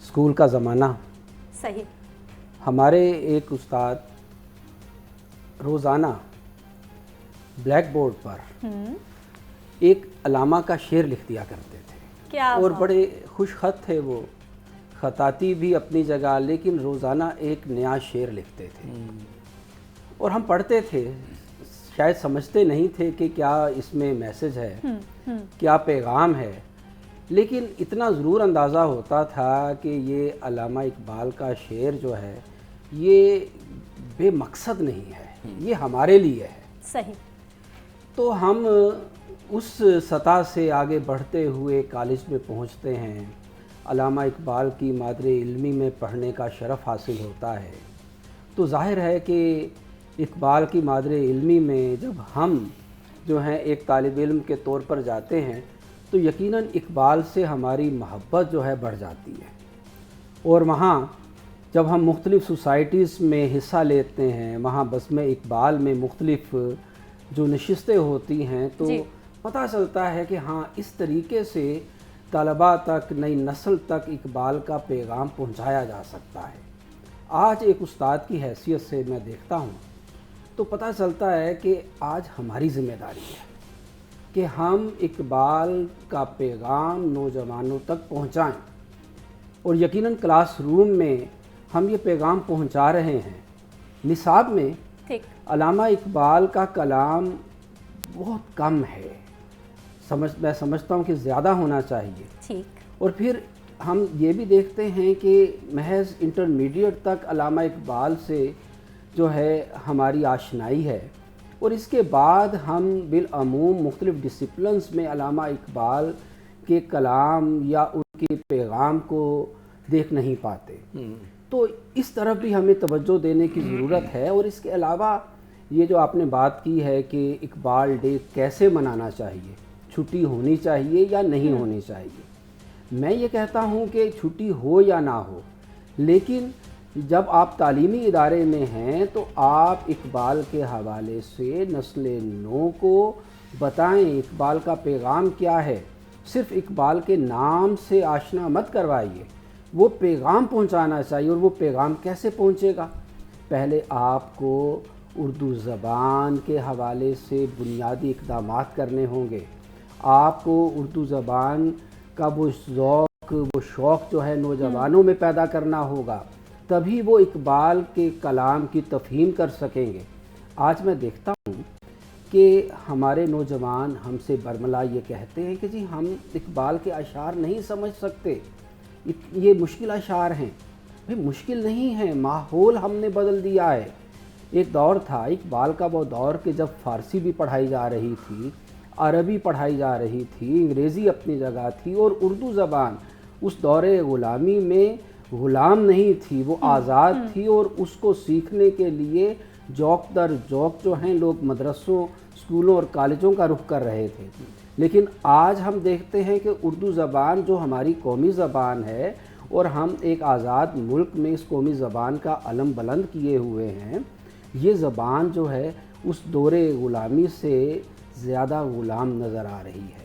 School का ज़माना। सही। हमारे एक उस्ताद रोज़ाना ब्लैक बोर्ड पर एक अलामा का शेर लिख दिया करते थे। क्या और बात। बड़े खुश खत थे वो, खताती भी अपनी जगह, लेकिन रोज़ाना एक नया शेर लिखते थे और हम पढ़ते थे। शायद समझते नहीं थे कि क्या इसमें मैसेज है, क्या पैगाम है, लेकिन इतना ज़रूर अंदाज़ा होता था कि ये अल्लामा इकबाल का शेर जो है ये बेमकसद नहीं है, ये हमारे लिए है। सही। तो हम उस सतह से आगे बढ़ते हुए कॉलेज में पहुंचते हैं, अल्लामा इकबाल की मादरे इल्मी में पढ़ने का शरफ़ हासिल होता है। तो ज़ाहिर है कि इकबाल की मादरे इल्मी में जब हम जो हैं एक तालिब इल्म के तौर पर जाते हैं तो यकीनन इकबाल से हमारी मोहब्बत जो है बढ़ जाती है। और वहाँ जब हम मुख्तलिफ़ सोसाइटीज़ में हिस्सा लेते हैं, वहाँ बस्मे इकबाल में मुख्तलिफ़ जो नशिस्तें होती हैं, तो पता चलता है कि हाँ, इस तरीके से तलबा तक, नई नस्ल तक इकबाल का पैगाम पहुँचाया जा सकता है। आज एक उस्ताद की हैसियत से मैं देखता हूँ तो पता चलता है कि आज हमारी ज़िम्मेदारी है कि हम इकबाल का पैगाम नौजवानों तक पहुँचाएँ। और यकीनन क्लास रूम में हम ये पैगाम पहुँचा रहे हैं। निसाब में अल्लामा इकबाल का कलाम बहुत कम है, मैं समझता हूँ कि ज़्यादा होना चाहिए। ठीक। और फिर हम ये भी देखते हैं कि महज इंटरमीडिएट तक अल्लामा इकबाल से जो है हमारी आशनाई है, और इसके बाद हम बिलअमूम मुख्तलिफ़ डिसिप्लिन्स में अल्लामा इकबाल के कलाम या उनके पैगाम को देख नहीं पाते। तो इस तरफ भी हमें तवज्जो देने की ज़रूरत है। और इसके अलावा ये जो आपने बात की है कि इकबाल डे कैसे मनाना चाहिए, छुट्टी होनी चाहिए या नहीं होनी चाहिए, मैं ये कहता हूँ कि छुट्टी हो या ना हो, लेकिन जब आप तालीमी इदारे में हैं तो आप इकबाल के हवाले से नस्ल नौ को बताएं इकबाल का पैगाम क्या है। सिर्फ इकबाल के नाम से आशना मत करवाइए, वो पैगाम पहुंचाना चाहिए। और वो पैगाम कैसे पहुंचेगा? पहले आपको उर्दू ज़बान के हवाले से बुनियादी इक़दामात करने होंगे। आपको उर्दू ज़बान का वो ज़ौक़, वो शौक़ जो है नौजवानों में पैदा करना होगा, तभी वो इकबाल के कलाम की तफ़हीम कर सकेंगे। आज मैं देखता हूँ कि हमारे नौजवान हमसे बरमला ये कहते हैं कि जी हम इकबाल के अशार नहीं समझ सकते, ये मुश्किल अशार हैं। भाई मुश्किल नहीं है, माहौल हमने बदल दिया है। एक दौर था इकबाल का, वो दौर कि जब फ़ारसी भी पढ़ाई जा रही थी, अरबी पढ़ाई जा रही थी, अंग्रेज़ी अपनी जगह थी, और उर्दू ज़बान उस दौरे ग़ुलामी में ग़ुलाम नहीं थी, वो आज़ाद थी। और उसको सीखने के लिए जौक दर जौक जो हैं लोग मदरसों, स्कूलों और कॉलेजों का रुख कर रहे थे। लेकिन आज हम देखते हैं कि उर्दू ज़बान जो हमारी कौमी ज़बान है, और हम एक आज़ाद मुल्क में इस कौमी ज़बान का अलम बुलंद किए हुए हैं, ये ज़बान जो है उस दौरे ग़ुलामी से ज़्यादा ग़ुलाम नज़र आ रही है।